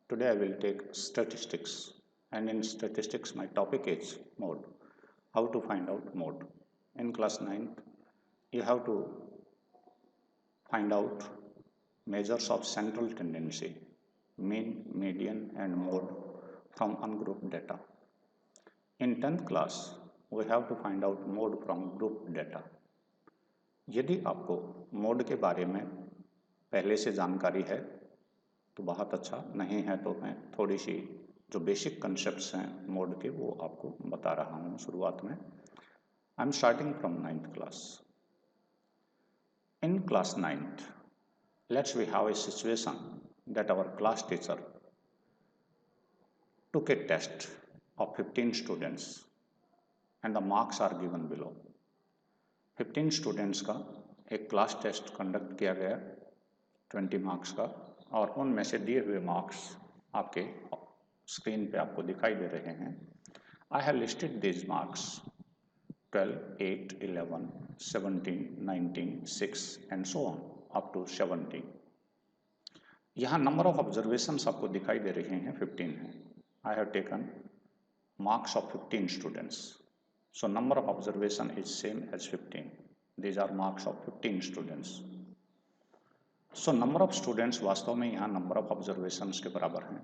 Today I will take statistics, and in statistics my topic is mode. How to find out mode. In class 9th you have to find out measures of central tendency, mean, median and mode from ungrouped data. In 10th class we have to find out mode from grouped data. यदि आपको mode के बारे में पहले से जानकारी है तो बहुत अच्छा, नहीं है तो मैं थोड़ी सी जो बेसिक कंसेप्ट्स हैं मोड के वो आपको बता रहा हूँ शुरुआत में। I am starting from 9th class. In class 9th let's we have a situation that our class teacher took a test of 15 students and the marks are given below. 15 students का एक क्लास टेस्ट कंडक्ट किया गया 20 marks का, और उनमें से दिए हुए मार्क्स आपके स्क्रीन पे आपको दिखाई दे रहे हैं। I have listed this marks 12, 8, 11, 17, 19, 6 and so on up to 17। यहाँ नंबर ऑफ ऑब्जर्वेशंस आपको दिखाई दे रहे हैं 15 हैं। I have taken marks of 15 students. So number of observation is same as 15. These are marks of 15 students. So number of students वास्तव में यहाँ number of observations के बराबर हैं।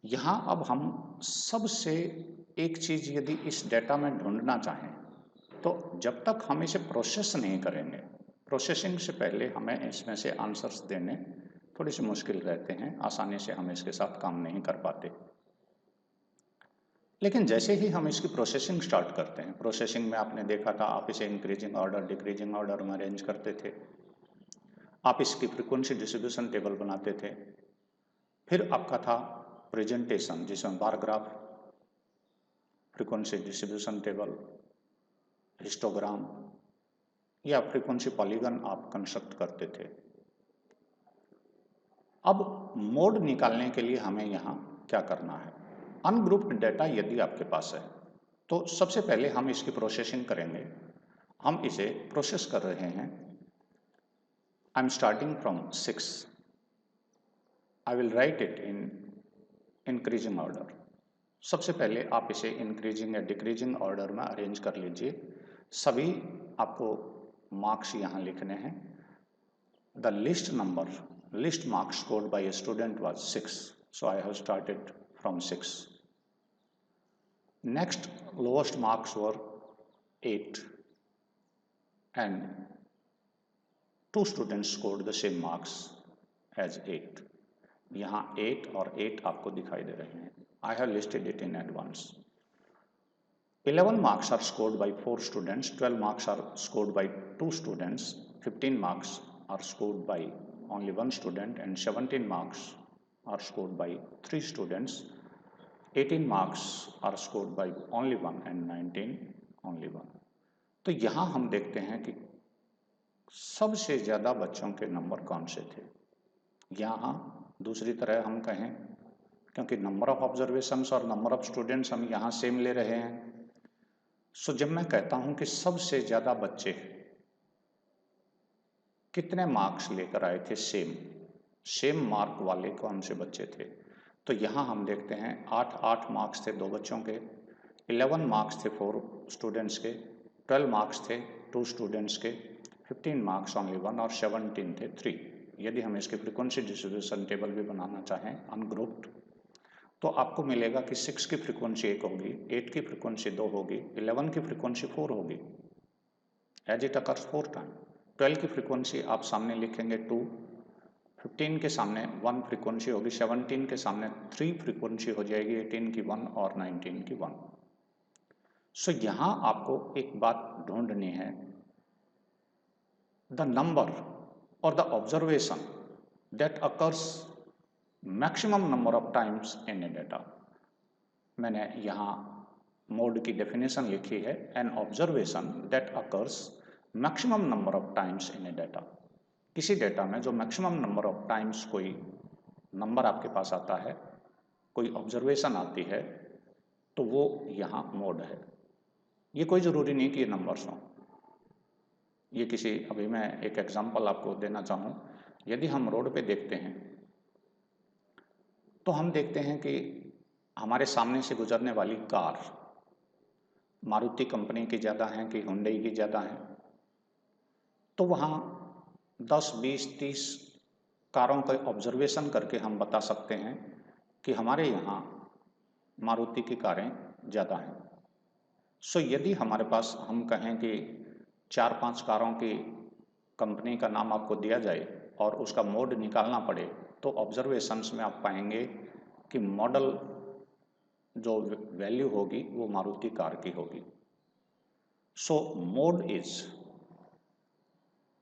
यहाँ अब हम सबसे एक चीज यदि इस डेटा में ढूंढना चाहें तो जब तक हम इसे प्रोसेस नहीं करेंगे, प्रोसेसिंग से पहले हमें इसमें से आंसर्स देने थोड़ी सी मुश्किल रहते हैं, आसानी से हम इसके साथ काम नहीं कर पाते। लेकिन जैसे ही हम इसकी प्रोसेसिंग स्टार्ट करते हैं, प्रोसेसिंग में आपने देखा था आप इसे इंक्रीजिंग ऑर्डर डिक्रीजिंग ऑर्डर में अरेंज करते थे, आप इसकी फ्रीक्वेंसी डिस्ट्रीब्यूशन टेबल बनाते थे, फिर आपका था प्रेजेंटेशन जिसमें bar graph, frequency distribution table, histogram या फ्रीक्वेंसी पॉलीगन आप कंस्ट्रक्ट करते थे। अब मोड निकालने के लिए हमें यहाँ क्या करना है? अनग्रुप्ड डेटा यदि आपके पास है तो सबसे पहले हम इसकी प्रोसेसिंग करेंगे। हम इसे प्रोसेस कर रहे हैं। आई am starting from 6। I will write it in increasing order. सबसे पहले आप इसे इंक्रीजिंग या डिक्रीजिंग ऑर्डर में अरेंज कर लीजिए। सभी आपको मार्क्स यहाँ लिखने हैं। The list marks scored by a student was 6, so I have started from 6। Next, lowest marks were 8 and 2 students scored the same marks as 8. यहाँ 8 और 8 आपको दिखाई दे रहे हैं। I have listed it in advance. 11 marks are scored by 4 students, 12 marks are scored by 2 students, 15 marks are scored by only 1 student and 17 marks are scored by 3 students. 18 marks are scored by only 1 and 19 only 1. तो यहाँ हम देखते हैं कि सबसे ज़्यादा बच्चों के नंबर कौन से थे। यहाँ दूसरी तरह हम कहें, क्योंकि नंबर ऑफ ऑब्जर्वेशंस और नंबर ऑफ स्टूडेंट्स हम यहाँ सेम ले रहे हैं, सो जब मैं कहता हूँ कि सबसे ज़्यादा बच्चे कितने मार्क्स लेकर आए थे, सेम मार्क वाले कौन से बच्चे थे, तो यहाँ हम देखते हैं 8 मार्क्स थे 2 बच्चों के, 11 मार्क्स थे 4 स्टूडेंट्स के, 12 मार्क्स थे 2 स्टूडेंट्स के, 15 मार्क्स ओनली 1 और 17 थे 3। यदि हम इसकी फ्रीक्वेंसी डिस्ट्रीब्यूशन टेबल भी बनाना चाहें अनग्रुप्ड तो आपको मिलेगा कि 6 की फ्रीक्वेंसी 1 होगी, 8 की फ्रीक्वेंसी 2 होगी, 11 की फ्रीक्वेंसी 4 होगी एज इट अकर्स 4 टाइम, 12 की फ्रीक्वेंसी आप सामने लिखेंगे 2, 15 के सामने 1 फ्रीक्वेंसी होगी, 17 के सामने 3 फ्रीक्वेंसी हो जाएगी, 18 की 1 और 19 की 1। सो यहाँ आपको एक बात ढूंढनी है, द नंबर और the observation that occurs maximum number of times in a data. मैंने यहाँ मोड की डेफिनेशन लिखी है, an observation that occurs maximum number of times in a data. किसी डेटा में जो मैक्सिमम नंबर ऑफ टाइम्स कोई नंबर आपके पास आता है, कोई ऑब्जर्वेशन आती है, तो वो यहाँ मोड है। ये कोई ज़रूरी नहीं कि ये नंबर्स हों। ये किसी, अभी मैं एक एग्जांपल आपको देना चाहूँ, यदि हम रोड पे देखते हैं तो हम देखते हैं कि हमारे सामने से गुजरने वाली कार मारुति कंपनी की ज़्यादा हैं कि हुंडई की ज़्यादा हैं, तो वहाँ 10, 20, 30 कारों का ऑब्जर्वेशन करके हम बता सकते हैं कि हमारे यहाँ मारुति की कारें ज़्यादा हैं। सो यदि हमारे पास हम कहें कि 4-5 कारों की कंपनी का नाम आपको दिया जाए और उसका मोड निकालना पड़े, तो ऑब्जर्वेशंस में आप पाएंगे कि मॉडल जो वैल्यू होगी वो मारुति कार की होगी। सो mode is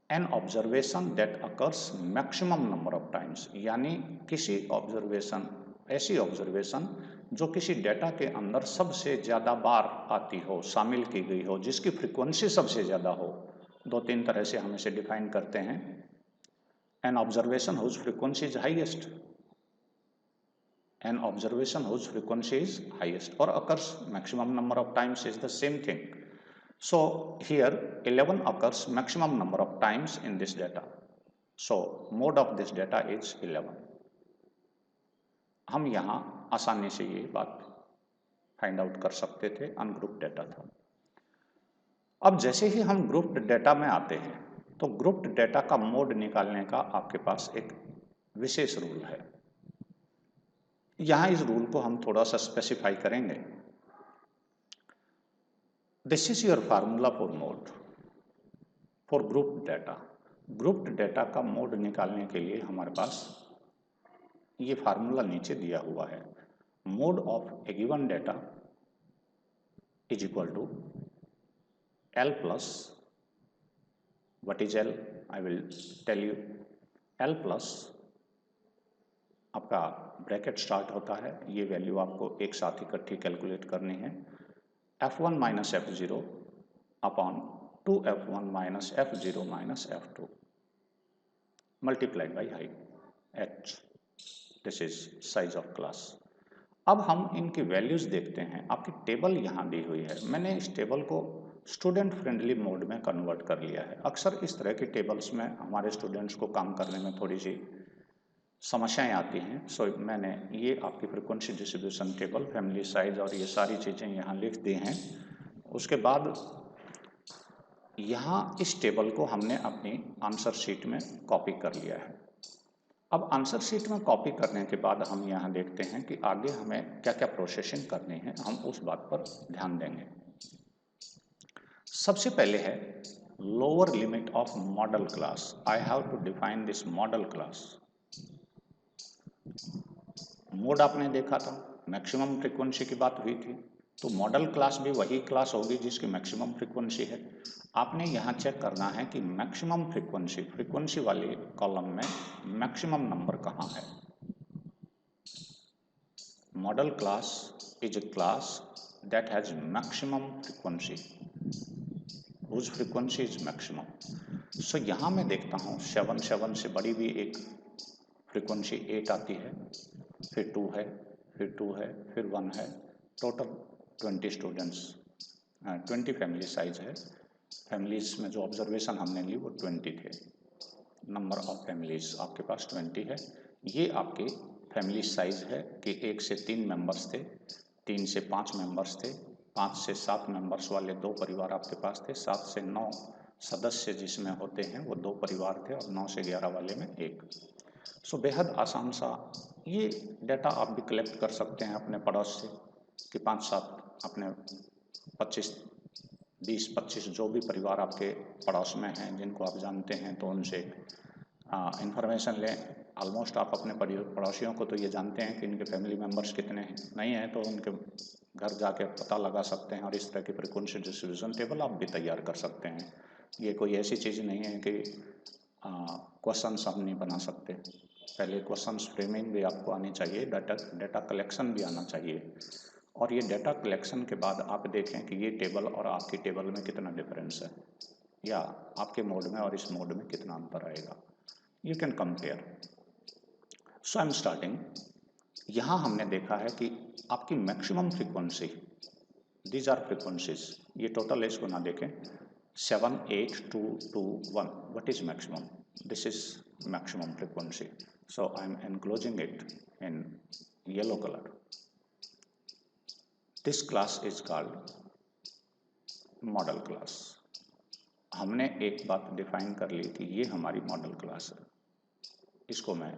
an observation that occurs maximum number of times, यानी किसी ऑब्जर्वेशन, ऐसी ऑब्जर्वेशन जो किसी डेटा के अंदर सबसे ज़्यादा बार आती हो, शामिल की गई हो, जिसकी फ्रीक्वेंसी सबसे ज़्यादा हो। 2-3 तरह से हम इसे डिफाइन करते हैं। An observation whose frequency is highest, an observation whose frequency is highest, or occurs maximum number of times is the same thing. So here 11 occurs maximum number of times in this data. So mode of this data is 11. हम यहाँ आसानी से ये बात find out कर सकते थे, ungrouped data था। अब जैसे ही हम ग्रुप्ड डेटा में आते हैं तो ग्रुप्ड डेटा का मोड निकालने का आपके पास एक विशेष रूल है। यहाँ इस रूल को हम थोड़ा सा स्पेसिफाई करेंगे। This is your formula for mode for grouped data. Grouped data का मोड निकालने के लिए हमारे पास ये फार्मूला नीचे दिया हुआ है। Mode of a given data is equal to L plus, what is L, I will tell you. L plus आपका ब्रैकेट स्टार्ट होता है, ये वैल्यू आपको एक साथ इकट्ठी कैलकुलेट करनी है। f1 minus f0 upon 2f1 minus f0 minus f2 multiplied by height h। This is size of class. अब हम इनकी वैल्यूज देखते हैं। आपकी टेबल यहाँ दी हुई है। मैंने इस टेबल को स्टूडेंट फ्रेंडली मोड में कन्वर्ट कर लिया है। अक्सर इस तरह की टेबल्स में हमारे स्टूडेंट्स को काम करने में थोड़ी सी समस्याएं आती हैं। सो मैंने ये आपकी frequency distribution table, family size और ये सारी चीज़ें यहाँ लिख दी हैं। उसके बाद यहाँ इस टेबल को हमने अपनी आंसर शीट में कॉपी कर लिया है। अब आंसर शीट में कॉपी करने के बाद हम यहाँ देखते हैं कि आगे हमें क्या क्या प्रोसेसिंग करनी है, हम उस बात पर ध्यान देंगे। सबसे पहले है lower limit of modal class. I have to define this modal class. Mode आपने देखा था, मैक्सिमम फ्रीक्वेंसी की बात हुई थी, तो मॉडल क्लास भी वही क्लास होगी जिसकी मैक्सिमम फ्रीक्वेंसी है। आपने यहाँ चेक करना है कि मैक्सिमम फ्रीक्वेंसी वाले कॉलम में मैक्सिमम नंबर कहाँ है। Modal class is a class that has maximum frequency, whose frequency is maximum. So यहाँ मैं देखता हूँ 7 से बड़ी भी एक फ्रीक्वेंसी 8 आती है, फिर 2 है, फिर 2 है, फिर 1 है। टोटल 20 स्टूडेंट्स, 20 फैमिली साइज है। फैमिलीज में जो ऑब्जर्वेशन हमने ली वो 20 थे। नंबर ऑफ फैमिलीज आपके पास 20 है। ये आपके फैमिली साइज है कि 1 से 3 मेंबर्स थे, 3 से 5 मेंबर्स थे, 5 से 7 मेंबर्स वाले 2 परिवार आपके पास थे, 7 से 9 सदस्य जिसमें होते हैं वो 2 परिवार थे, और 9 से 11 वाले में 1। सो बेहद आसान सा ये डाटा आप भी कलेक्ट कर सकते हैं अपने पड़ोस से कि 5-7 अपने 20-25 जो भी परिवार आपके पड़ोस में हैं जिनको आप जानते हैं, तो उनसे इंफॉर्मेशन लें। ऑलमोस्ट आप अपने पड़ोसियों को तो ये जानते हैं कि इनके फैमिली मेम्बर्स कितने हैं, नहीं है तो उनके घर जाके पता लगा सकते हैं, और इस तरह की फ्रीक्वेंसी डिस्ट्रीब्यूशन टेबल आप भी तैयार कर सकते हैं। ये कोई ऐसी चीज़ नहीं है कि क्वेश्चंस आप नहीं बना सकते। पहले क्वेश्चंस फ्रेमिंग भी आपको आनी चाहिए, डाटा कलेक्शन भी आना चाहिए, और ये डाटा कलेक्शन के बाद आप देखें कि ये टेबल और आपकी टेबल में कितना डिफरेंस है, या आपके मोड में और इस मोड में कितना अंतर आएगा। You can compare. So I am starting. यहाँ हमने देखा है कि आपकी maximum frequency, these are frequencies, ये टोटल है, इसको ना देखें। 7, 8, 2, 2, 1, what is maximum? This is maximum frequency. So I am enclosing it in yellow colour, this class is called model class. हमने एक बात डिफाइन कर ली थी, ये हमारी मॉडल क्लास है। इसको मैं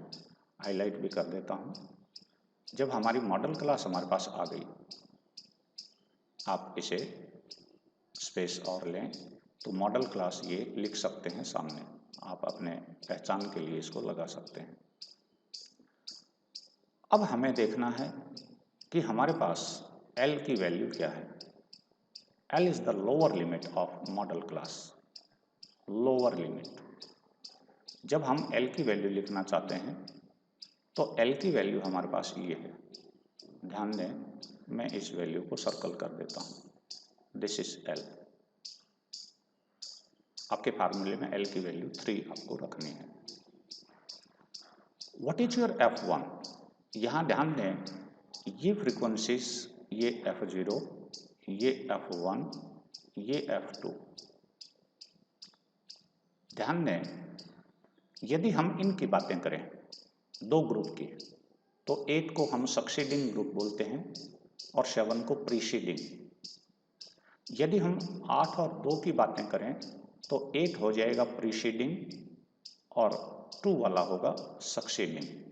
हाईलाइट भी कर देता हूँ। जब हमारी मॉडल क्लास हमारे पास आ गई, आप इसे स्पेस और लें तो मॉडल क्लास ये लिख सकते हैं सामने, आप अपने पहचान के लिए इसको लगा सकते हैं। अब हमें देखना है कि हमारे पास L की वैल्यू क्या है। L is the lower limit of modal class, lower limit. जब हम L की वैल्यू लिखना चाहते हैं तो L की वैल्यू हमारे पास ये है। ध्यान दें, मैं इस वैल्यू को सर्कल कर देता हूँ, दिस इज L। आपके फार्मूले में L की वैल्यू 3 आपको रखनी है। What is your F1? यहाँ ध्यान दें, ये फ्रीक्वेंसीज, ये F0, ये F1, ये F2। ध्यान दें, यदि हम इनकी बातें करें दो ग्रुप की, तो 8 को हम सक्सीडिंग ग्रुप बोलते हैं और 7 को प्रीसीडिंग। यदि हम 8 और 2 की बातें करें तो 8 हो जाएगा प्रीसीडिंग और 2 वाला होगा सक्सीडिंग।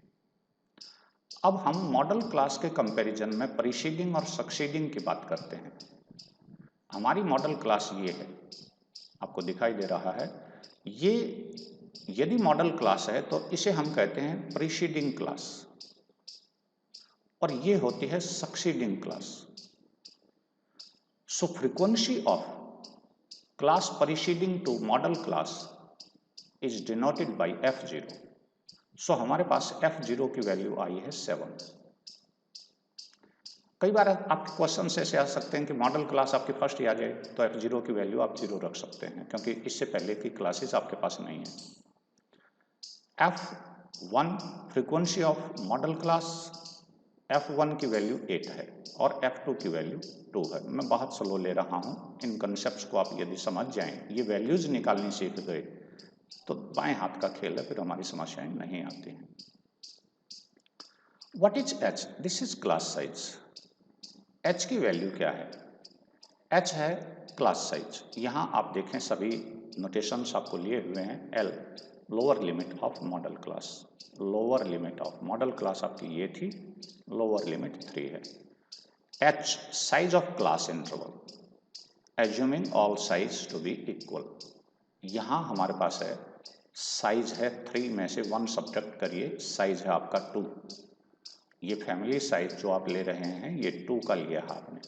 अब हम मॉडल क्लास के कंपैरिजन में प्रीसीडिंग और सक्सीडिंग की बात करते हैं। हमारी मॉडल क्लास ये है, आपको दिखाई दे रहा है। ये यदि मॉडल क्लास है तो इसे हम कहते हैं प्रीसीडिंग क्लास, और ये होती है succeeding class. So frequency of class preceding to modal class is denoted by F0। So हमारे पास F0 की वैल्यू आई है 7। कई बार आपके क्वेश्चन से ऐसे आ सकते हैं कि मॉडल क्लास आपकी फर्स्ट ही आ जाए, तो F0 की वैल्यू आप 0 रख सकते हैं, क्योंकि इससे पहले की क्लासेस आपके पास नहीं है। F1 frequency of modal class, F1 की वैल्यू 8 है और F2 की वैल्यू 2 है। मैं बहुत स्लो ले रहा हूँ, इन कंसेप्ट को आप यदि समझ जाएं, ये वैल्यूज निकालनी सीख गए तो बाएं हाथ का खेल है, फिर हमारी समस्याएं नहीं आती हैं। What is H? This is class size. H की वैल्यू क्या है? H है क्लास साइज। यहाँ आप देखें सभी नोटेशंस आपको लिए हुए हैं। L lower limit of modal class, lower limit of modal class आपकी ये थी, लोअर लिमिट 3 है। H size of class interval, assuming all size to be equal. यहाँ हमारे पास है साइज है 3 में से 1 सब्ट्रैक्ट करिए, साइज है आपका 2। ये फैमिली साइज जो आप ले रहे हैं ये 2 का लिया है आपने,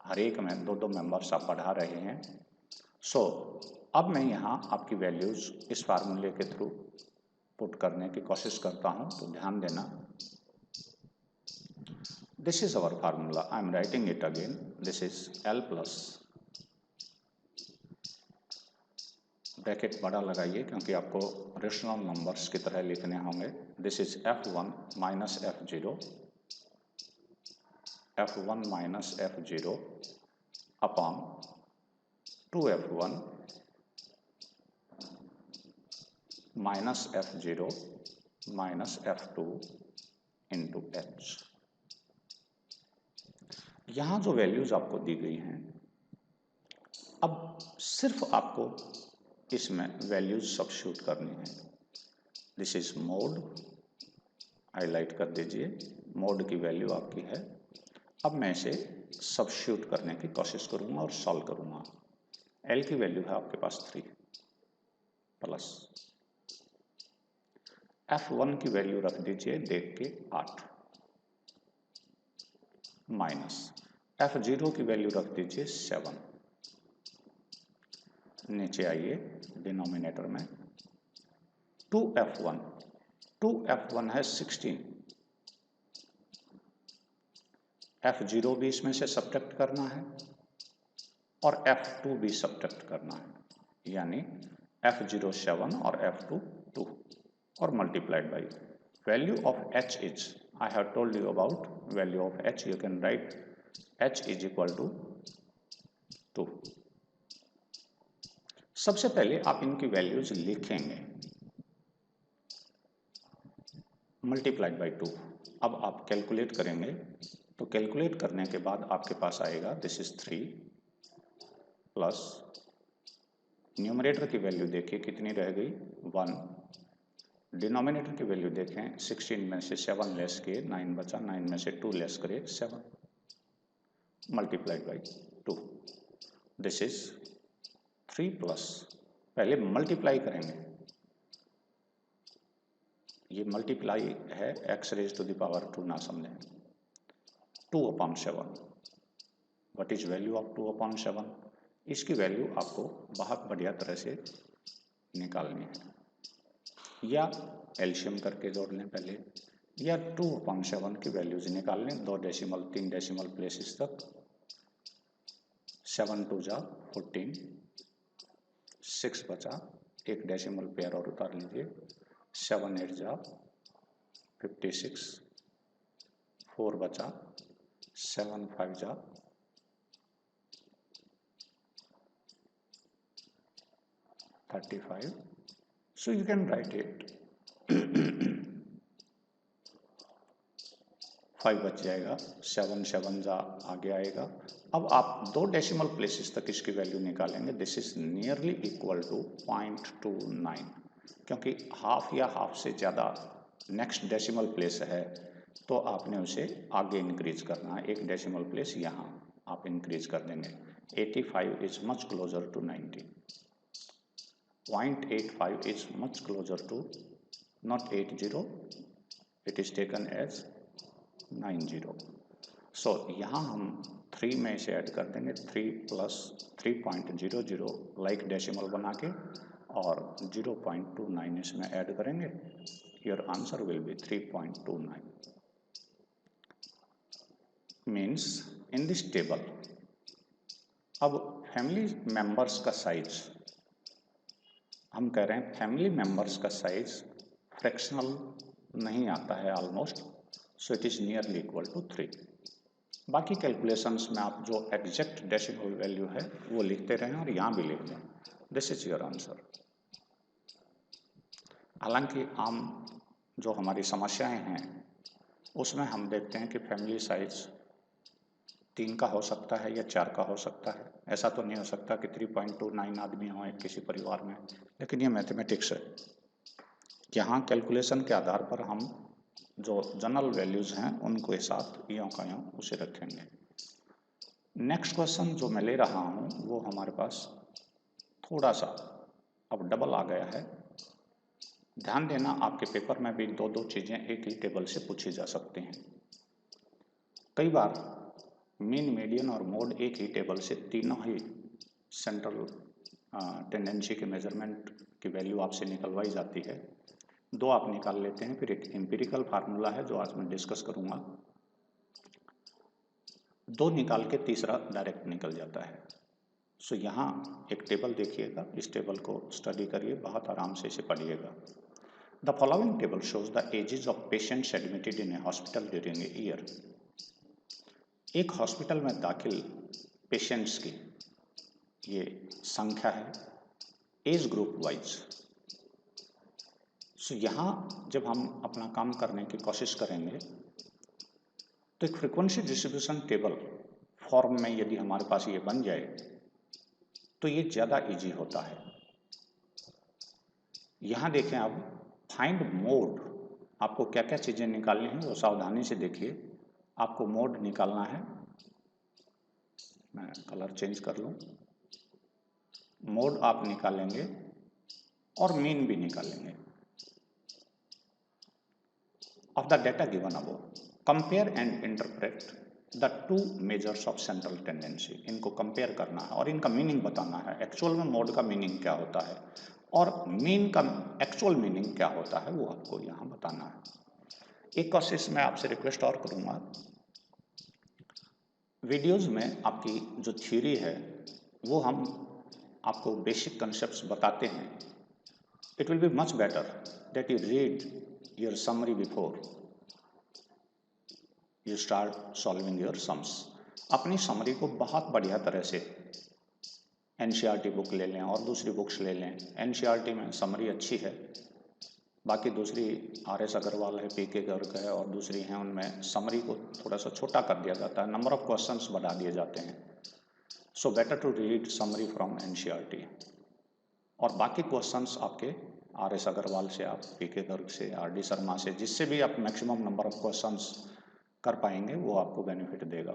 हर एक में 2-2 मेंबर्स आप बढ़ा रहे हैं। सो अब मैं यहाँ आपकी वैल्यूज इस फार्मूले के थ्रू पुट करने की कोशिश करता हूँ, तो ध्यान देना। This is our formula, I am writing it again. This is L plus, bracket बड़ा लगाइए क्योंकि आपको रेशनल नंबर्स की तरह लिखने होंगे। This is F1 minus F0, F1 minus F0 upon 2F1 minus F0 minus F2 into H। यहाँ जो वैल्यूज आपको दी गई हैं, अब सिर्फ आपको इसमें वैल्यूज सब्स्टिट्यूट करनी है। दिस इज मोड, हाईलाइट कर दीजिए, मोड की वैल्यू आपकी है। अब मैं इसे सब्स्टिट्यूट करने की कोशिश करूंगा और सॉल्व करूंगा। L की वैल्यू है आपके पास 3 प्लस F1 की वैल्यू रख दीजिए देख के 8 माइनस F0 की वैल्यू रख दीजिए 7। नीचे आइए डिनोमिनेटर में 2F1, 2F1 है 16, F0 भी इसमें से सब्ट्रैक्ट करना है और F2 भी सब्ट्रैक्ट करना है, यानी F0 7 और F2 2 और multiplied by value of H is, I have told you about value of H, you can write H is equal to 2। सबसे पहले आप इनकी वैल्यूज लिखेंगे। Multiplied by 2। अब आप कैलकुलेट करेंगे तो कैलकुलेट करने के बाद आपके पास आएगा दिस इज 3 प्लस न्यूमरेटर की वैल्यू देखिए कितनी रह गई 1, डिनोमिनेटर की वैल्यू देखें 16 में से 7 लेस किए 9 बचा, 9 में से 2 लेस करिए 7 multiplied by 2। This is 3 plus, पहले मल्टीप्लाई करेंगे, ये मल्टीप्लाई है x raise to the power 2 ना समझें, 2/7। What is value of 2/7? इसकी वैल्यू आपको बहुत बढ़िया तरह से निकालनी है, या एलसीएम करके जोड़ लें पहले, या 2/7 की वैल्यूज निकाल लें 2 डेसिमल 3 डेसिमल प्लेसेस तक। 7 2 जा 14, 6 बचा, एक डेसिमल पेयर और उतार लीजिए, 7 8 जा 56, 4 बचा, 7 5 जा 35, so you can write it 5 बच जाएगा, 7 7 जा आगे आएगा। अब आप 2 डेसिमल प्लेसेस तक इसकी वैल्यू निकालेंगे, this is nearly equal to 0.29, क्योंकि हाफ या हाफ से ज़्यादा नेक्स्ट डेसिमल प्लेस है तो आपने उसे आगे इंक्रीज करना है, एक डेसिमल प्लेस यहाँ आप इंक्रीज कर देंगे। 85 is much closer to 90, 0.85 is much closer to not 80, it is taken as 90। so यहाँ हम 3 में इसे ऐड कर देंगे, 3 प्लस 3.00 लाइक डेसिमल बना के और 0.29 इसमें ऐड करेंगे, your answer will be 3.29। Means in this table अब फैमिली मेंबर्स का साइज हम कह रहे हैं, फैमिली मेंबर्स का साइज फ्रैक्शनल नहीं आता है almost, so it is nearly equal to 3। बाकी कैलकुलेशंस में आप जो एग्जैक्ट डेसिमल वैल्यू है वो लिखते रहें और यहाँ भी लिख दें, दिस इज योर आंसर। हालांकि आम जो हमारी समस्याएं हैं उसमें हम देखते हैं कि फैमिली साइज 3 का हो सकता है या 4 का हो सकता है, ऐसा तो नहीं हो सकता कि 3.29 आदमी हो एक किसी परिवार में, लेकिन ये मैथमेटिक्स है। यहाँ कैलकुलेशन के आधार पर हम जो जनरल वैल्यूज हैं उनको साथ यों का यों उसे रखेंगे। नेक्स्ट क्वेश्चन जो मैं ले रहा हूँ वो हमारे पास थोड़ा सा अब डबल आ गया है। ध्यान देना, आपके पेपर में भी 2-2 चीज़ें एक ही टेबल से पूछी जा सकती हैं। कई बार मीन, मीडियन और मोड एक ही टेबल से तीनों ही सेंट्रल टेंडेंसी के मेजरमेंट की वैल्यू आपसे निकलवाई जाती है, 2 आप निकाल लेते हैं, फिर एक एम्पिरिकल फार्मूला है जो आज मैं डिस्कस करूंगा, 2 निकाल के तीसरा डायरेक्ट निकल जाता है। सो यहाँ एक टेबल देखिएगा, इस टेबल को स्टडी करिए, बहुत आराम से इसे पढ़िएगा। The following table shows the ages of patients admitted in a hospital during a year. एक हॉस्पिटल में दाखिल पेशेंट्स की ये संख्या है एज ग्रुप वाइज। सो यहाँ जब हम अपना काम करने की कोशिश करेंगे तो एक फ्रीक्वेंसी डिस्ट्रीब्यूशन टेबल फॉर्म में यदि हमारे पास ये बन जाए तो ये ज़्यादा इजी होता है। यहाँ देखें, अब फाइंड मोड, आपको क्या क्या चीज़ें निकालनी हैं वो सावधानी से देखिए। आपको मोड निकालना है, मैं कलर चेंज कर लूँ, मोड आप निकालेंगे और मीन भी निकालेंगे of the data given above. Compare and interpret the 2 measures of central tendency. इनको कंपेयर करना है और इनका मीनिंग बताना है, एक्चुअल में मोड का मीनिंग क्या होता है और मीन का एक्चुअल मीनिंग क्या होता है वो आपको यहाँ बताना है। एक कोशिश मैं आपसे रिक्वेस्ट और करूँगा, वीडियोज़ में आपकी जो थ्योरी है वो हम आपको बेसिक कंसेप्ट्स बताते हैं। It will be much better that you read your summary before you start solving your sums. अपनी समरी को बहुत बढ़िया तरह से एनसीईआरटी बुक ले लें और दूसरी बुक्स ले लें। एनसीईआरटी में समरी अच्छी है, बाकी दूसरी RS अग्रवाल है, PK गर्ग है और दूसरी हैं, उनमें समरी को थोड़ा सा छोटा कर दिया जाता है, नंबर ऑफ क्वेश्चंस बढ़ा दिए जाते हैं। So better to read summary from NCERT। और बाकी क्वेश्चंस आपके RS अग्रवाल से, आप PK गर्ग से, RD शर्मा से, जिससे भी आप मैक्सिमम नंबर ऑफ क्वेश्चंस कर पाएंगे वो आपको बेनिफिट देगा।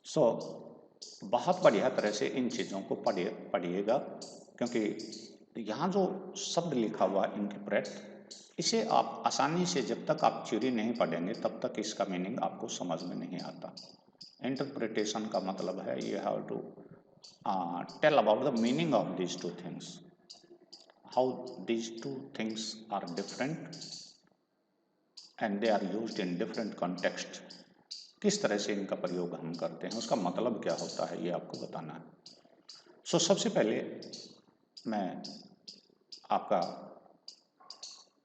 सो बहुत बढ़िया तरह से इन चीज़ों को पढ़िएगा, क्योंकि यहाँ जो शब्द लिखा हुआ इंटरप्रेट, इसे आप आसानी से, जब तक आप थ्योरी नहीं पढ़ेंगे तब तक इसका मीनिंग आपको समझ में नहीं आता। इंटरप्रिटेशन का मतलब है you have to tell about the meaning of these two things, how these two things are different and they are used in different context. किस तरह से इनका प्रयोग हम करते हैं, उसका मतलब क्या होता है, ये आपको बताना है। सो सबसे पहले मैं आपका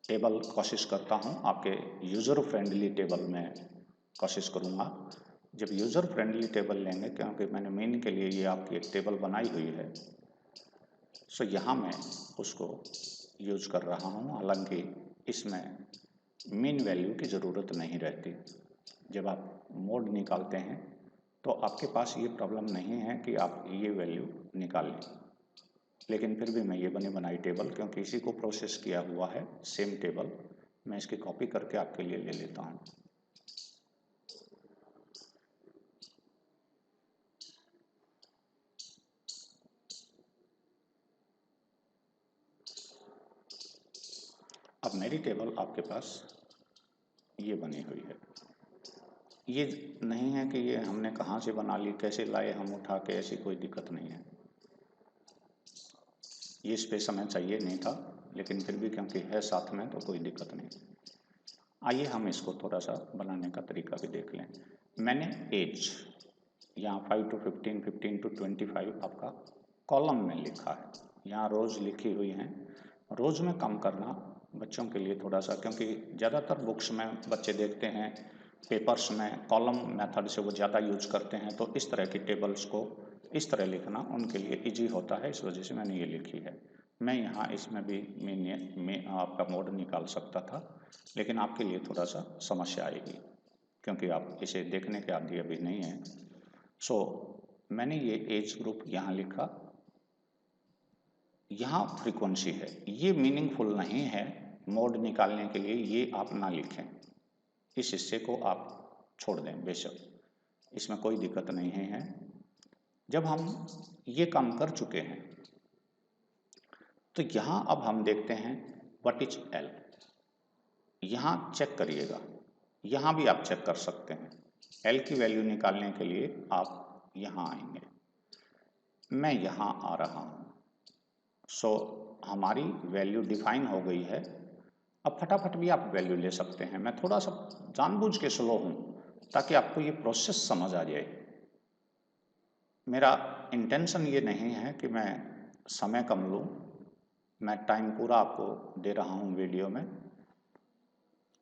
टेबल कोशिश करता हूँ, आपके यूज़र फ्रेंडली टेबल में कोशिश करूँगा। जब यूज़र फ्रेंडली टेबल लेंगे, क्योंकि मैंने मेन के लिए ये आपकी एक टेबल बनाई हुई है, सो यहाँ मैं उसको यूज कर रहा हूँ। हालांकि इसमें मीन वैल्यू की ज़रूरत नहीं रहती। जब आप मोड निकालते हैं तो आपके पास ये प्रॉब्लम नहीं है कि आप ये वैल्यू निकाल लें, लेकिन फिर भी मैं ये बनी बनाई टेबल, क्योंकि इसी को प्रोसेस किया हुआ है, सेम टेबल, मैं इसकी कॉपी करके आपके लिए ले लेता हूँ। अब मेरी टेबल आपके पास ये बनी हुई है। ये नहीं है कि ये हमने कहाँ से बना ली, कैसे लाए हम उठा के, ऐसी कोई दिक्कत नहीं है। ये स्पेस हमें चाहिए नहीं था, लेकिन फिर भी क्योंकि है साथ में तो कोई दिक्कत नहीं। आइए हम इसको थोड़ा सा बनाने का तरीका भी देख लें। मैंने एज यहाँ 5 to 15, 15 to 25 आपका कॉलम में लिखा है, यहाँ रोज़ लिखी हुई हैं। रोज़ में कम करना बच्चों के लिए थोड़ा सा, क्योंकि ज़्यादातर बुक्स में बच्चे देखते हैं, पेपर्स में कॉलम मेथड से वो ज़्यादा यूज करते हैं, तो इस तरह की टेबल्स को इस तरह लिखना उनके लिए इजी होता है, इस वजह से मैंने ये लिखी है। मैं यहाँ इसमें भी में आपका मोड निकाल सकता था, लेकिन आपके लिए थोड़ा सा समस्या आएगी, क्योंकि आप इसे देखने के आदी अभी नहीं हैं। सो मैंने ये एज ग्रुप यहाँ लिखा, यहाँ फ्रीक्वेंसी है, ये मीनिंगफुल नहीं है मोड निकालने के लिए, ये आप ना लिखें, इस हिस्से को आप छोड़ दें, बेशक इसमें कोई दिक्कत नहीं है। जब हम ये काम कर चुके हैं तो यहाँ अब हम देखते हैं व्हाट इज एल। यहाँ चेक करिएगा, यहाँ भी आप चेक कर सकते हैं। एल की वैल्यू निकालने के लिए आप यहाँ आएंगे, मैं यहाँ आ रहा हूँ। सो हमारी वैल्यू डिफाइन हो गई है। अब फटाफट भी आप वैल्यू ले सकते हैं। मैं थोड़ा सा जानबूझ के स्लो हूँ ताकि आपको ये प्रोसेस समझ आ जाए। मेरा इंटेंशन ये नहीं है कि मैं समय कम लूँ, मैं टाइम पूरा आपको दे रहा हूँ वीडियो में।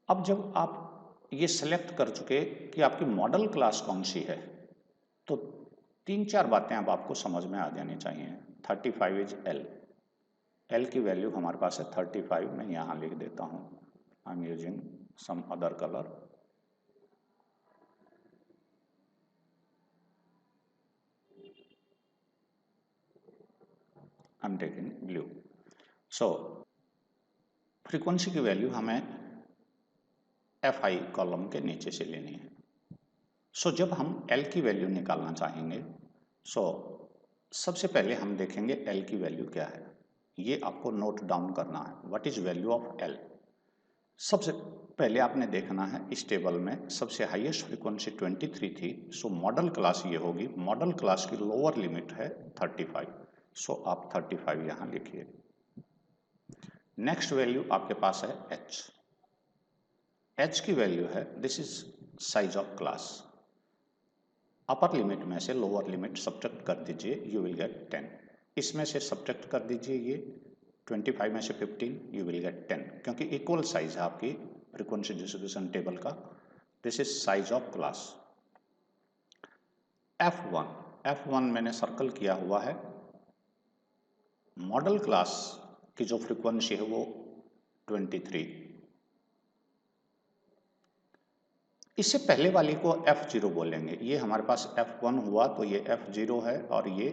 अब जब आप ये सेलेक्ट कर चुके कि आपकी मॉडल क्लास कौन सी है, तो 3-4 बातें अब आपको समझ में आ जानी चाहिए। 35 इज एल, एल की वैल्यू हमारे पास है 35, मैं यहाँ लिख देता हूँ। I am using some other colour. I am taking blue. So frequency की वैल्यू हमें FI कॉलम के नीचे से लेनी है। सो जब हम L की वैल्यू निकालना चाहेंगे, सो सबसे पहले हम देखेंगे L की वैल्यू क्या है, ये आपको नोट डाउन करना है। What is value of L। सबसे पहले आपने देखना है इस टेबल में सबसे हाईएस्ट फ्रीक्वेंसी 23 थी, सो मॉडल क्लास ये होगी। मॉडल क्लास की लोअर लिमिट है 35, सो आप 35 यहाँ लिखिए। नेक्स्ट वैल्यू आपके पास है H। H की वैल्यू है, this is size of class. Upper limit में से लोअर लिमिट सब्ट्रैक्ट कर दीजिए, यू विल गेट 10। इसमें से सब्ट्रैक्ट कर दीजिए ये 25 में से 15, यू विल गेट 10, क्योंकि इक्वल साइज है आपकी फ्रीक्वेंसी डिस्ट्रीब्यूशन टेबल का। This is size of class. F1 मैंने सर्कल किया हुआ है। मॉडल क्लास की जो फ्रीक्वेंसी है वो 23। इससे पहले वाली को F0 बोलेंगे। ये हमारे पास F1 हुआ तो ये F0 है और ये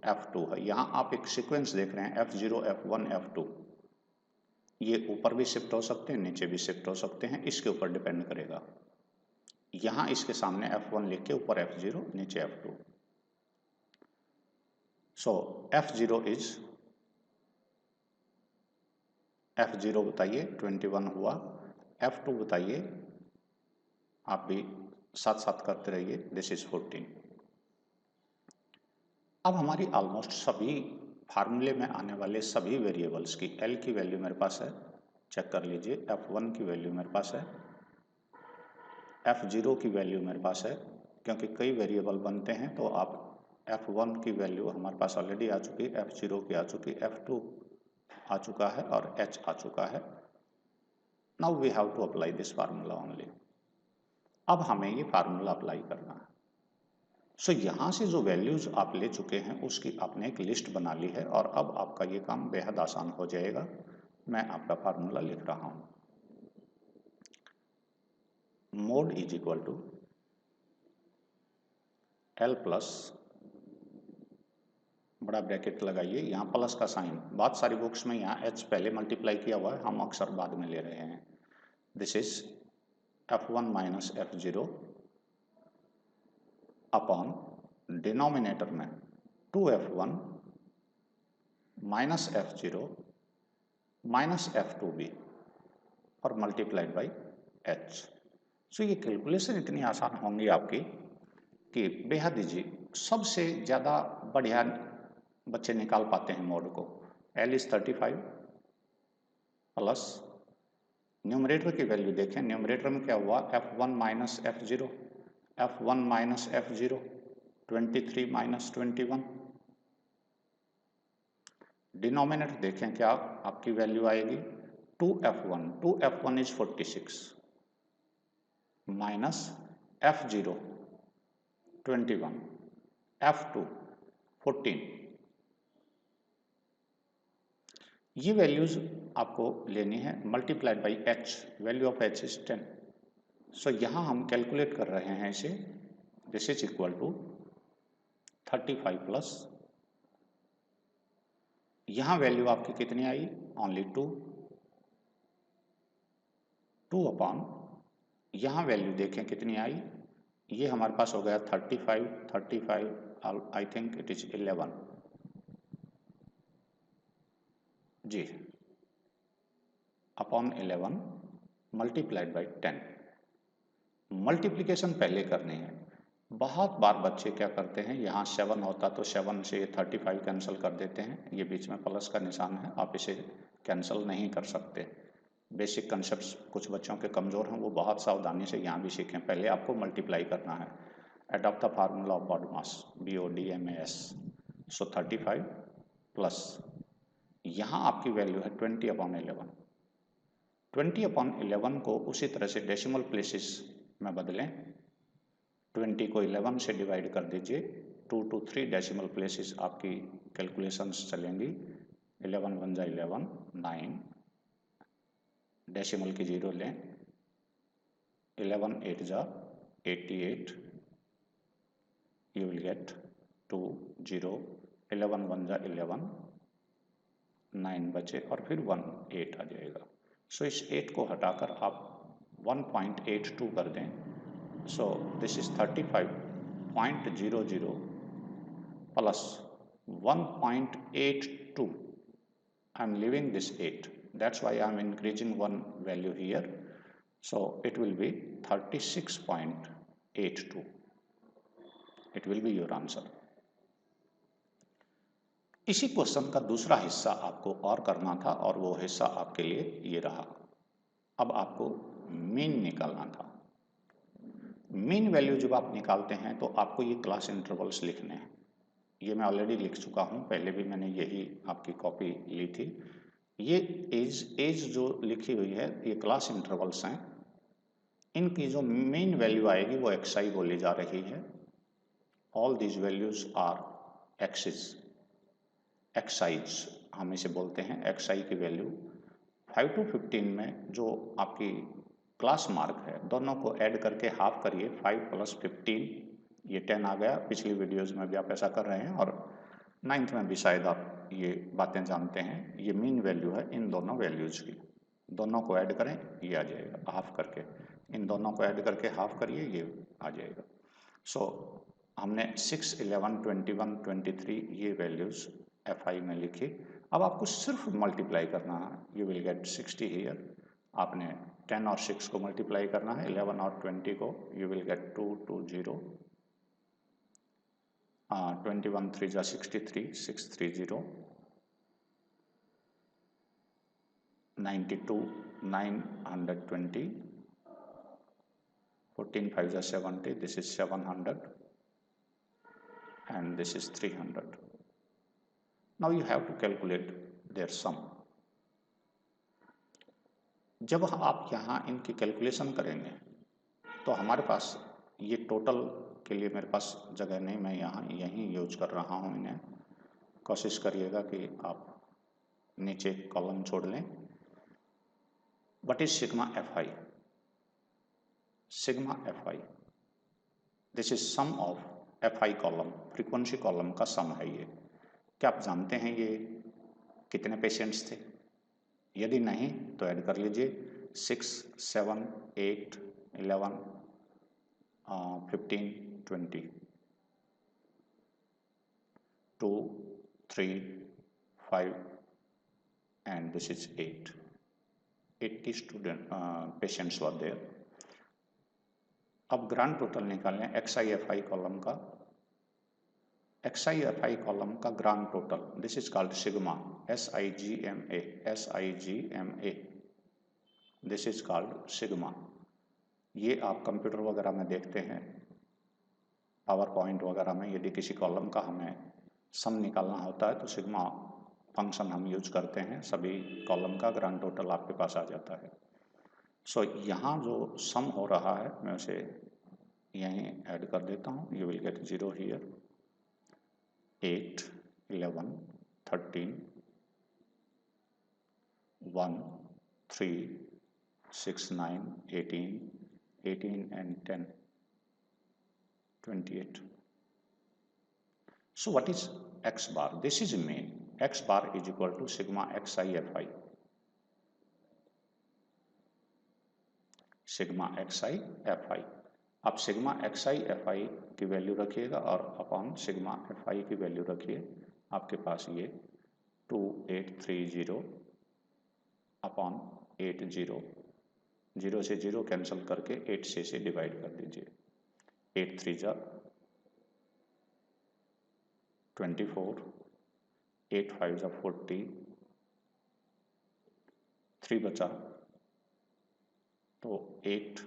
F2 है। यहाँ आप एक सीक्वेंस देख रहे हैं F0, F1, F2। ये ऊपर भी शिफ्ट हो सकते हैं, नीचे भी शिफ्ट हो सकते हैं, इसके ऊपर डिपेंड करेगा। यहाँ इसके सामने F1 लिख के ऊपर F0, नीचे F2। So F0 is F0 बताइए 21 हुआ, F2 बताइए, आप भी साथ साथ करते रहिए, दिस इज 14। अब हमारी ऑलमोस्ट सभी फार्मूले में आने वाले सभी वेरिएबल्स की L की वैल्यू मेरे पास है, चेक कर लीजिए। F1 की वैल्यू मेरे पास है, F0 की वैल्यू मेरे पास है, क्योंकि कई वेरिएबल बनते हैं तो आप F1 की वैल्यू हमारे पास ऑलरेडी आ चुकी, F0 की आ चुकी, F2 आ चुका है और H आ चुका है। Now we have to apply this formula only. अब हमें ये फार्मूला अप्लाई करना है। सो यहाँ से जो वैल्यूज आप ले चुके हैं उसकी आपने एक लिस्ट बना ली है और अब आपका ये काम बेहद आसान हो जाएगा। मैं आपका फार्मूला लिख रहा हूँ। Mode is equal to L plus, बड़ा ब्रैकेट लगाइए, यहाँ प्लस का साइन, बहुत सारी बुक्स में यहाँ H पहले मल्टीप्लाई किया हुआ है, हम अक्सर बाद में ले रहे हैं। This is F1 minus F0 upon denominator में 2F1 minus F0 minus F2b और मल्टीप्लाइड बाई H। सो ये कैलकुलेशन इतनी आसान होंगी आपकी कि बेहद इजी, सबसे ज़्यादा बढ़िया बच्चे निकाल पाते हैं मोड को। L इज 35 प्लस न्यूमरेटर की वैल्यू देखें, न्यूमरेटर में क्या हुआ, F1 minus F0, F1 minus F0, 23 minus 21। Denominator देखें क्या आपकी वैल्यू आएगी, 2F1, 2F1 is 46 minus F0 21, F2 14। ये वैल्यूज आपको लेनी है, multiplied by H, value of H is 10। सो यहाँ हम कैलकुलेट कर रहे हैं इसे, this is equal to 35 plus, यहाँ वैल्यू आपकी कितनी आई, ओनली 2, 2 अपॉन, यहाँ वैल्यू देखें कितनी आई, ये हमारे पास हो गया 35, 35 आई थिंक इट इज 11 जी, अपॉन 11 मल्टीप्लाइड बाई 10। मल्टीप्लिकेशन पहले करनी है। बहुत बार बच्चे क्या करते हैं, यहाँ 7 होता तो 7 से 35 कैंसिल कर देते हैं, ये बीच में प्लस का निशान है, आप इसे कैंसिल नहीं कर सकते। बेसिक कंसेप्ट्स कुछ बच्चों के कमज़ोर हैं, वो बहुत सावधानी से यहाँ भी सीखें। पहले आपको मल्टीप्लाई करना है, adopt the formula of BODMAS, BODMAS। So 35 plus, यहाँ आपकी वैल्यू है 20 अपॉन 11। 20 अपॉन 11 को उसी तरह से डेसिमल प्लेसेस में बदलें, 20 को 11 से डिवाइड कर दीजिए, 2 to 3 डेसिमल प्लेसेस आपकी कैलकुलेशंस चलेंगी। 11 1 जा 11, 9, डेसिमल की 0 लें, 11 8 जा 88, यू विल गेट 2 0, 11 1 जा 11, 9 बचे और फिर 1 8 आ जाएगा। सो इस 8 को हटाकर आप 1.82 कर दें। So this is 35.00 plus 1.82. I am leaving this 8. That's why I am increasing one value here. So it will be 36.82. It will be your answer. इसी क्वेश्चन का दूसरा हिस्सा आपको और करना था और वो हिस्सा आपके लिए ये रहा। अब आपको मीन निकालना था। मीन वैल्यू जब आप निकालते हैं तो आपको ये क्लास इंटरवल्स लिखने हैं। ये मैं ऑलरेडी लिख चुका हूँ, पहले भी मैंने यही आपकी कॉपी ली थी। ये एज जो लिखी हुई है ये क्लास इंटरवल्स हैं। इनकी जो मीन वैल्यू आएगी वो xi बोली जा रही है। All these values are axis, excise हम इसे बोलते हैं। xi की वैल्यू 5 to 15 में जो आपकी क्लास मार्क है दोनों को ऐड करके हाफ करिए, 5 + 15 ये 10 आ गया। पिछली वीडियोज़ में भी आप ऐसा कर रहे हैं और 9th में भी शायद आप ये बातें जानते हैं। ये मीन वैल्यू है इन दोनों वैल्यूज़ की, दोनों को ऐड करें ये आ जाएगा हाफ करके, इन दोनों को ऐड करके हाफ करिए ये आ जाएगा। सो हमने 6, 11, 21, 23 ये वैल्यूज़ FI में लिखी। अब आपको सिर्फ मल्टीप्लाई करना है, यू विल गेट 60 हियर। आपने 10 और 6 को मल्टीप्लाई करना है, 11 और 20 को, यू विल गेट 2, 2, 0, 21 3 जा 63, 6 3 0, 92, 920, 14 5 जा 70, this is 700 and this is 300. Now you have to calculate their sum. जब आप यहाँ इनकी कैलकुलेशन करेंगे तो हमारे पास ये टोटल के लिए मेरे पास जगह नहीं, मैं यहाँ यहीं यूज कर रहा हूँ इन्हें। कोशिश करिएगा कि आप नीचे कॉलम छोड़ लें। What is sigma FI? Sigma FI, this is sum of FI column, frequency column का सम है ये। क्या आप जानते हैं ये कितने पेशेंट्स थे? यदि नहीं तो ऐड कर लीजिए, 6, 7, 8, 11, 15, 20, 2, 3, 5 and this is 8. 80 patients were there. अब ग्रांड टोटल निकालें XI FI कॉलम का। XI FI कॉलम का grand total, this is called sigma, SIGMA, SIGMA, this is called sigma. ये आप कंप्यूटर वगैरह में देखते हैं, पावर पॉइंट वगैरह में, यदि किसी कॉलम का हमें सम निकालना होता है तो सिग्मा फंक्शन हम यूज करते हैं, सभी कॉलम का ग्रांड टोटल आपके पास आ जाता है। सो यहाँ जो सम हो रहा है मैं उसे यहीं ऐड कर देता हूँ, you will get 0 here, 8, 11, 13, 1, 3, 6, 9, 18, 18 and 10, 28. So what is X bar? This is mean. X bar is equal to sigma XI FI. Sigma XI FI। आप सिग्मा XI FI की वैल्यू रखिएगा और अपॉन सिग्मा FI की value रखिए, आपके पास ये 2830 upon 80, 0 से 0 cancel करके 8 से डिवाइड कर दीजिए, 8 3 जा 24, 8 5 जा 40, 3 बचा तो 8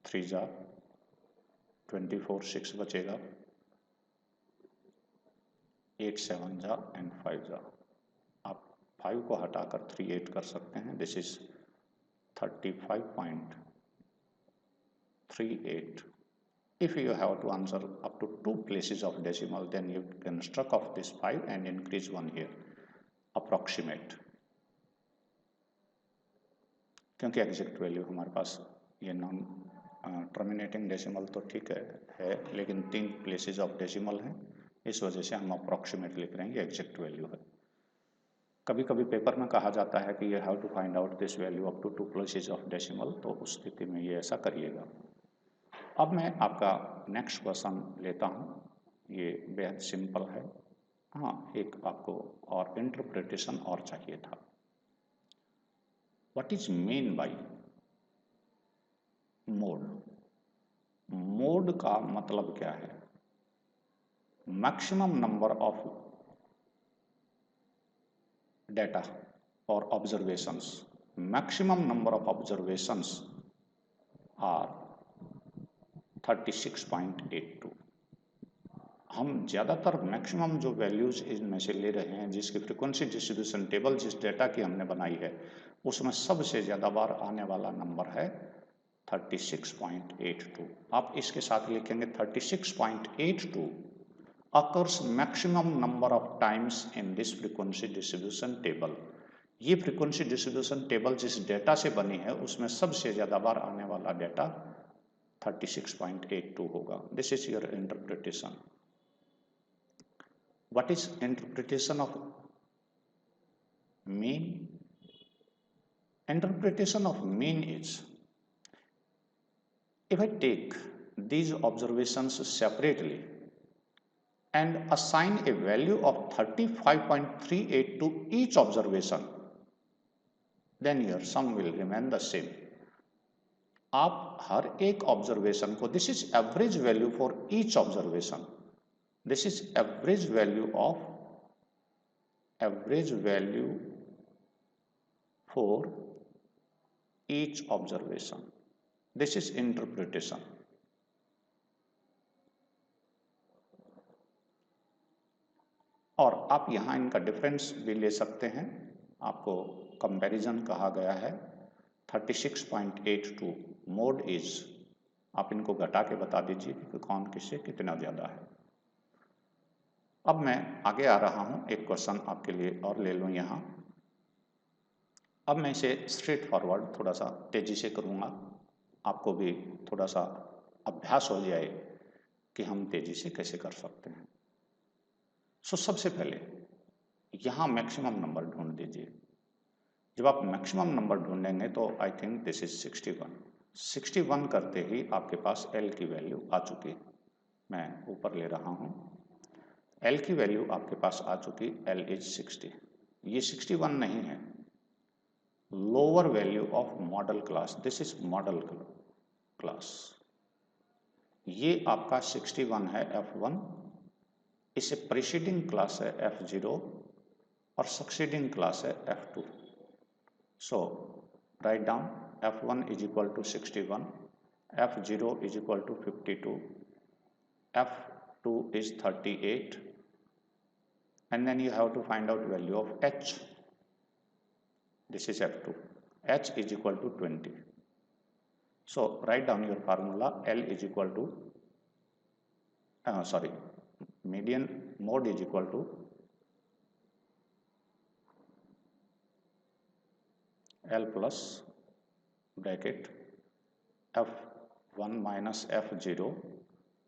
3 जा 24, 6 बचेगा, 8 7 जा एंड 5 जा। आप 5 को हटाकर 3 8 कर सकते हैं, this is 35.38। If you have to answer up to 2 places of decimal, then you can struck off this 5 and increase 1 here, approximate, क्योंकि एग्जैक्ट वैल्यू हमारे पास ये नॉन टर्मिनेटिंग डेसिमल तो ठीक है लेकिन 3 प्लेसेस ऑफ डेसिमल हैं, इस वजह से हम अप्रॉक्सीमेट लिख रहे हैं, ये एग्जैक्ट वैल्यू है। कभी कभी पेपर में कहा जाता है कि you have to find out this value up to 2 places of decimal, तो उस स्थिति में ये ऐसा करिएगा। अब मैं आपका नेक्स्ट क्वेश्चन लेता हूँ, ये बेहद सिंपल है। हाँ, एक आपको और इंटरप्रिटेशन और चाहिए था। What is mean by mode? Mode का मतलब क्या है? मैक्सिमम नंबर ऑफ डेटा और observations, maximum number of observations are 36.82। हम ज़्यादातर मैक्सिमम जो वैल्यूज़ इनमें से ले रहे हैं, जिसकी फ्रीक्वेंसी डिस्ट्रीब्यूशन टेबल जिस डेटा की हमने बनाई है उसमें सबसे ज़्यादा बार आने वाला नंबर है 36.82। आप इसके साथ लिखेंगे 36.82 occurs maximum number of times in this frequency distribution table। ये फ्रीक्वेंसी डिस्ट्रीब्यूशन टेबल जिस डेटा से बनी है उसमें सबसे ज़्यादा बार आने वाला डेटा 36.82 होगा. This is your interpretation. What is interpretation of mean? Interpretation of mean is, if I take these observations separately and assign a value of 35.38 to each observation, then your sum will remain the same. आप हर एक observation को, this is average value for each observation, this is average value for each observation. This is interpretation. और आप यहाँ इनका difference भी ले सकते हैं. आपको कंपैरिजन कहा गया है. 36.82 मोड इज, आप इनको घटा के बता दीजिए कि कौन किससे कितना ज़्यादा है. अब मैं आगे आ रहा हूँ, एक क्वेश्चन आपके लिए और ले लूँ यहाँ. अब मैं इसे स्ट्रेट फॉरवर्ड थोड़ा सा तेजी से करूँगा, आपको भी थोड़ा सा अभ्यास हो जाए कि हम तेजी से कैसे कर सकते हैं. सो सबसे पहले यहाँ मैक्सिमम नंबर ढूंढ दीजिए. जब आप मैक्सिमम नंबर ढूंढेंगे तो आई थिंक दिस इज 61 करते ही आपके पास L की वैल्यू आ चुकी. मैं ऊपर ले रहा हूँ. L की वैल्यू आपके पास आ चुकी. L is 60. ये 61 नहीं है. Lower value of modal class, this is model class. ये आपका 61 है F1. इसे प्रीसीडिंग क्लास है F0 और सक्सीडिंग क्लास है F2. So write down F1 is equal to 61, F0 is equal to 52, F2 is 38, and then you have to find out value of H. This is F2. H is equal to 20. So write down your formula. L is equal to median mode is equal to L plus bracket F1 minus F0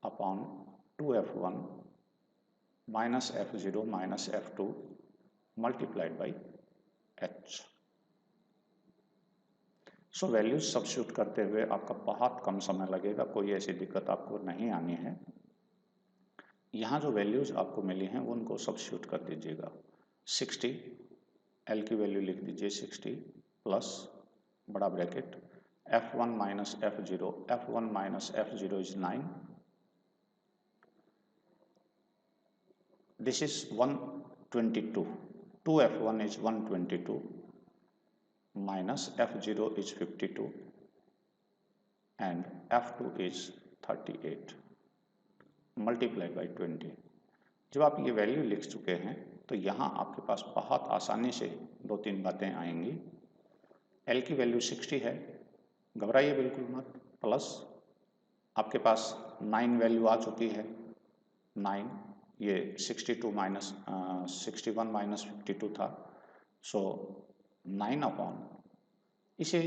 upon 2F1 minus F0 minus F2 multiplied by H. So values substitute करते हुए आपका बहुत कम समय लगेगा, कोई ऐसी दिक्कत आपको नहीं आनी है. यहाँ जो वैल्यूज आपको मिली हैं उनको सब्स्टिट्यूट कर दीजिएगा. 60, L की वैल्यू लिख दीजिए 60 प्लस बड़ा bracket F1 minus F0, F1 minus F0 is 9. This is 122. 2F1 is 122 minus F0 is 52 and F2 is 38 multiplied by 20. जब आप ये वैल्यू लिख चुके हैं तो यहाँ आपके पास बहुत आसानी से दो तीन बातें आएंगी. L की वैल्यू 60 है, घबराइए बिल्कुल मत. प्लस आपके पास 9 वैल्यू आ चुकी है. 9 ये 62 माइनस 61 माइनस 52 था. सो 9 अपॉन, इसे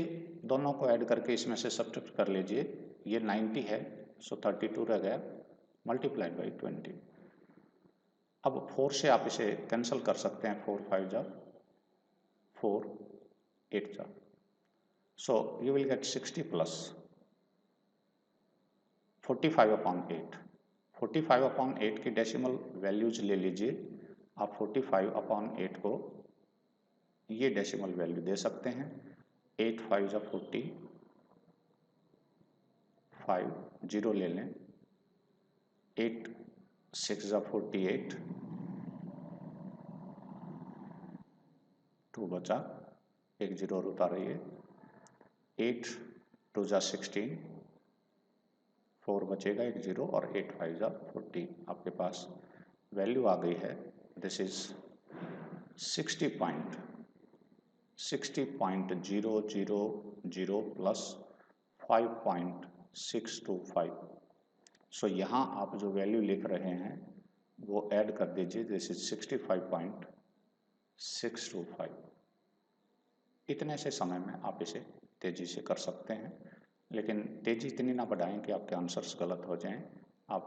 दोनों को ऐड करके इसमें से सब्ट्रैक्ट कर लीजिए. ये 90 है, सो 32 रह गया, मल्टीप्लाइड बाई 20. अब 4 से आप इसे कैंसिल कर सकते हैं. 4 5 जा 4 8 जा. So you will get 60 plus 45 upon 8. 45 upon 8 की डेसिमल वैल्यूज ले लीजिए. आप 45 अपॉन 8 को ये डेसिमल वैल्यू दे सकते हैं. 8 5 जा 40, 5 जीरो ले लें. 8 6 जा 48, 2 बचा, एक जीरो और उतारिए. 8 2 जा 16, 4 बचेगा, एक जीरो, और 8 5 जा 40. आपके पास वैल्यू आ गई है. This is 60.000 plus 5.625. सो यहाँ आप जो वैल्यू लिख रहे हैं वो ऐड कर दीजिए. This is 65.625. इतने से समय में आप इसे तेज़ी से कर सकते हैं, लेकिन तेज़ी इतनी ना बढ़ाएं कि आपके आंसर्स गलत हो जाएं।